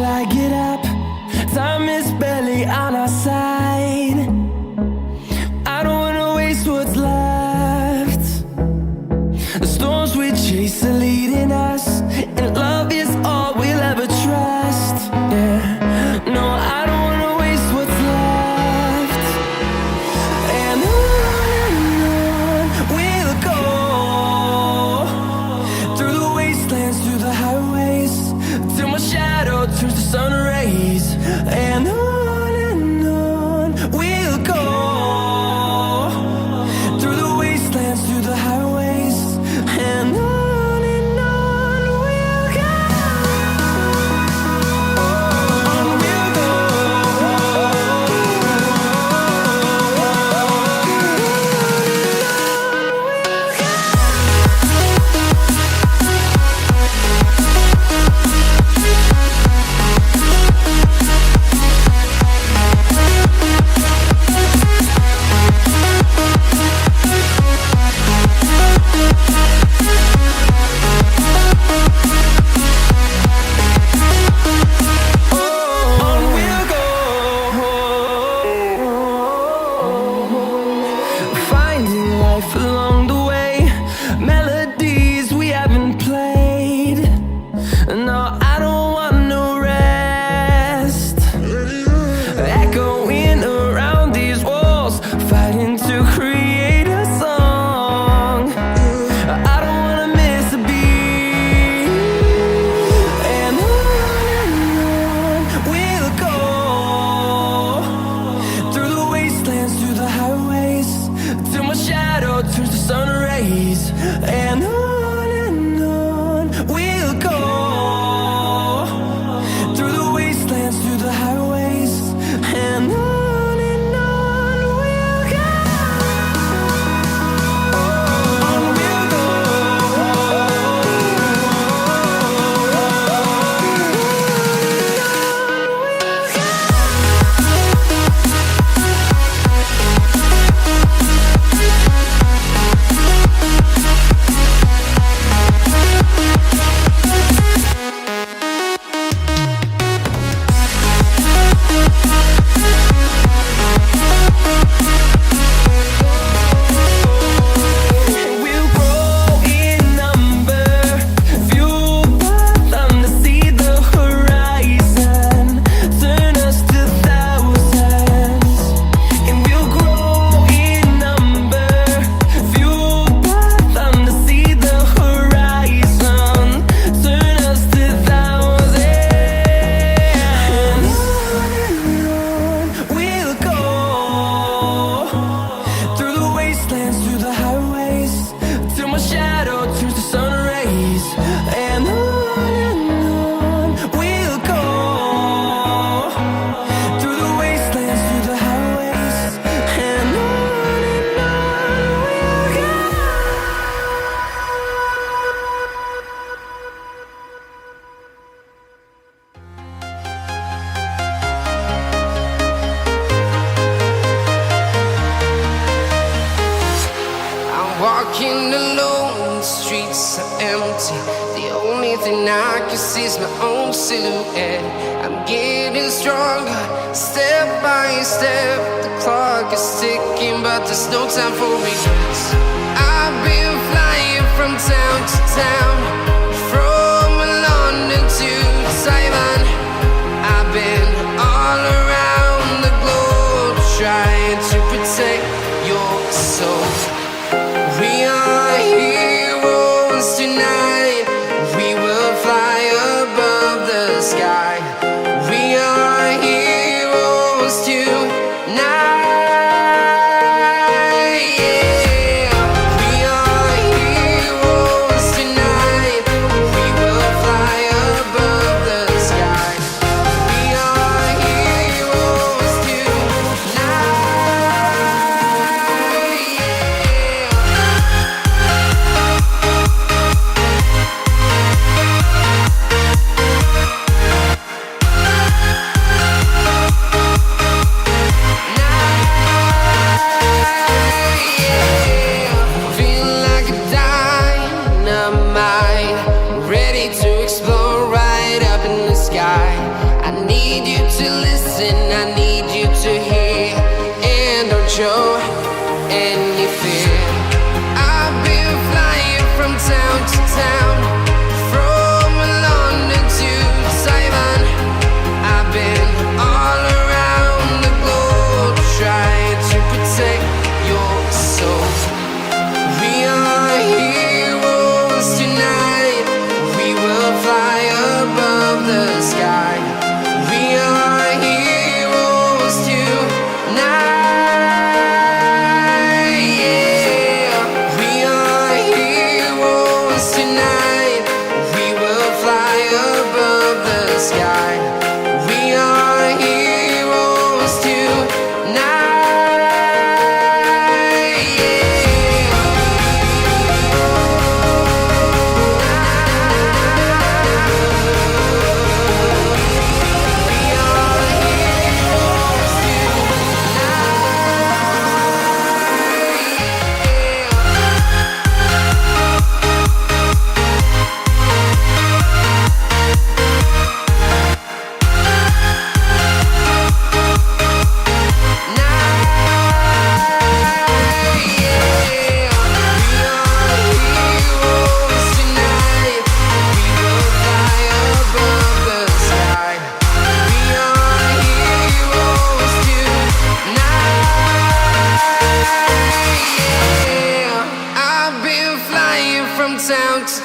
I get up. Time is barely on our side. I don't wanna waste what's left. The storms we chase are leading us, and love is all we'll ever trust. Yeah, no, I don't wanna waste what's left. And on we'll go, through the wastelands, through the highways, till my shadow turns to sun rays. And on we'll go, through the wastelands, through the highways, and on we'll go. On we'll go. On we'll go, finding life along the way, melodies we haven't played. No, I don't want no rest, echoing around these walls, fighting to create a song. I don't wanna miss a beat. And on we'll go, through the wastelands, through the highways, till my shadow turns to sun rays. And on we'll go, through the wastelands, through the highways, and on we'll go. On we'll go. We'll grow in number, fueled by them to see the horizon, turn us to thousands. And we'll grow in number, fueled by them to see the horizon, turn us to thousands. And on we'll go, through the wastelands, through the highways, till my shadow turns to sun rays. And on we'll go, through the wastelands, through the highways, and on we'll go. I'm walking alone, the streets are empty. The only thing I can see is my own silhouette. I'm getting stronger, step by step. The clock is ticking, but there's no time for regrets. I've been flying from town to town, from London to Taiwan. I've been all around the globe, trying to protect your soul. We are heroes tonight. We will fly above the sky. We are heroes tonight. Yeah. We are heroes tonight.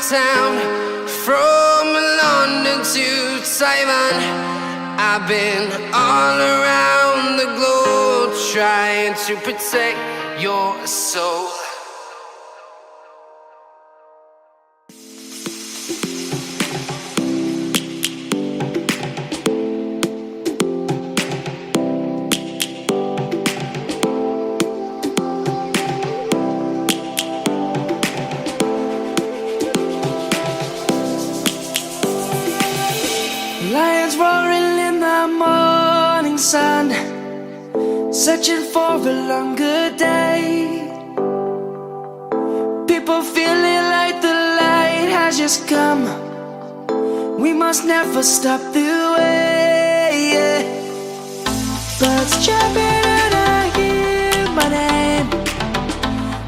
town, from London to Taiwan. I've been all around the globe trying to protect your soul. Lions roaring in the morning sun, searching for a longer day. People feeling like the light has just come. We must never stop the way. Birds chirping and I hear my name,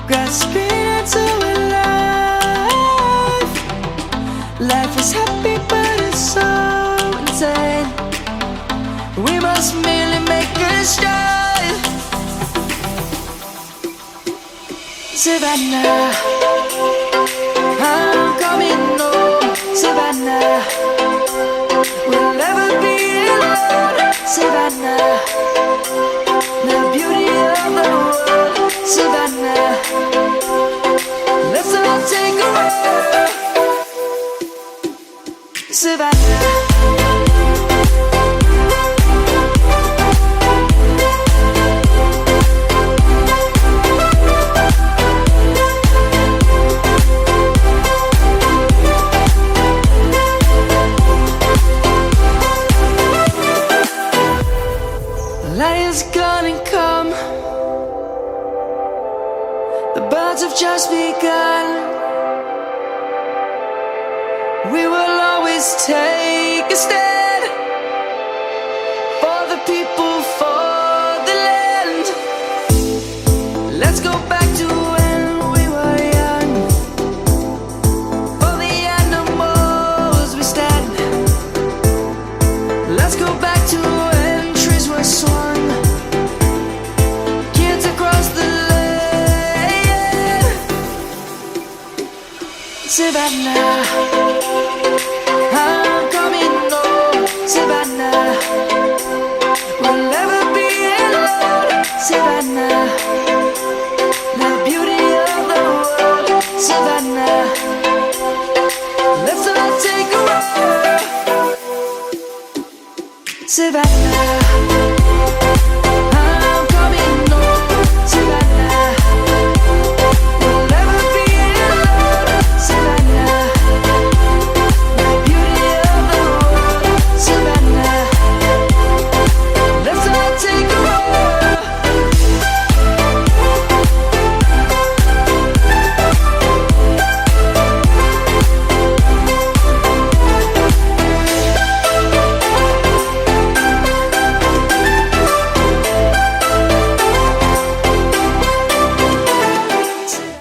grasping into a life. Life is happy but it's so insane. We must merely make a start. Savannah, I'm coming home. Savannah, we'll never be alone. Savannah, the beauty of the world. Savannah, let's all take a ride. Savannah. Lion's gonna come. The birds have just begun. We will always take a stand for the people, for the land. Let's go back to when we were young. For the animals we stand. Let's go back to when trees were swung. Kids across the land. Savannah, I'm coming home. Savannah, we'll never be alone. Savannah, the beauty of the world. Savannah, let's all take a ride. Savannah.